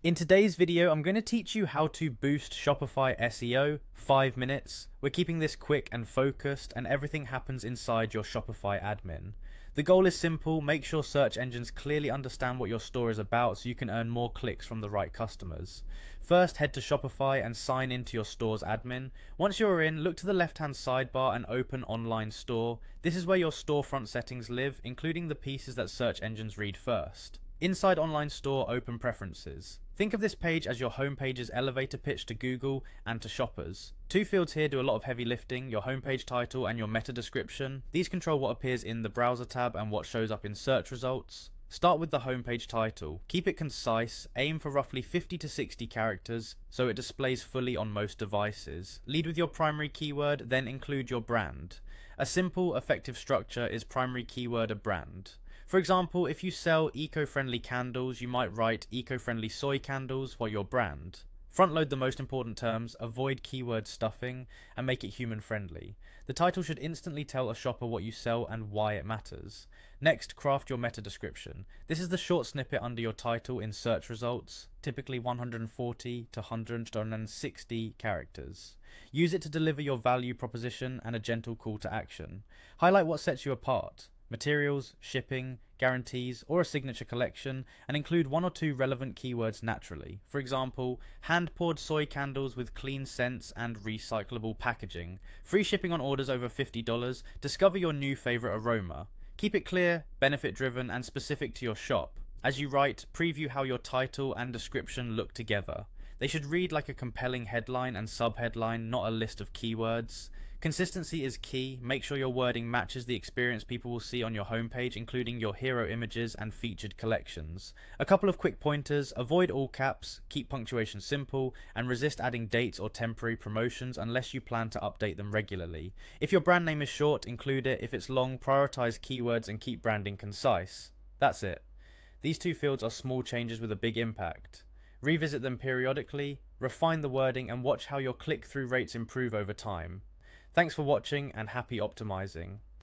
In today's video, I'm going to teach you how to boost Shopify SEO, 5 minutes. We're keeping this quick and focused, and everything happens inside your Shopify admin. The goal is simple: make sure search engines clearly understand what your store is about so you can earn more clicks from the right customers. First, head to Shopify and sign into your store's admin. Once you're in, look to the left-hand sidebar and open Online Store. This is where your storefront settings live, including the pieces that search engines read first. Inside Online Store, open Preferences. Think of this page as your homepage's elevator pitch to Google and to shoppers. Two fields here do a lot of heavy lifting: your homepage title and your meta description. These control what appears in the browser tab and what shows up in search results. Start with the homepage title. Keep it concise, aim for roughly 50 to 60 characters so it displays fully on most devices. Lead with your primary keyword, then include your brand. A simple, effective structure is primary keyword a brand. For example, if you sell eco-friendly candles, you might write eco-friendly soy candles for your brand. Front load the most important terms, avoid keyword stuffing, and make it human friendly. The title should instantly tell a shopper what you sell and why it matters. Next, craft your meta description. This is the short snippet under your title in search results, typically 140 to 160 characters. Use it to deliver your value proposition and a gentle call to action. Highlight what sets you apart: materials, shipping, guarantees, or a signature collection, and include one or two relevant keywords naturally. For example, hand-poured soy candles with clean scents and recyclable packaging. Free shipping on orders over $50. Discover your new favorite aroma. Keep it clear, benefit-driven, and specific to your shop. As you write, preview how your title and description look together. They should read like a compelling headline and subheadline, not a list of keywords. Consistency is key. Make sure your wording matches the experience people will see on your homepage, including your hero images and featured collections. A couple of quick pointers: avoid all caps, keep punctuation simple, and resist adding dates or temporary promotions unless you plan to update them regularly. If your brand name is short, include it. If it's long, prioritize keywords and keep branding concise. That's it. These two fields are small changes with a big impact. Revisit them periodically, refine the wording, and watch how your click-through rates improve over time. Thanks for watching and happy optimizing.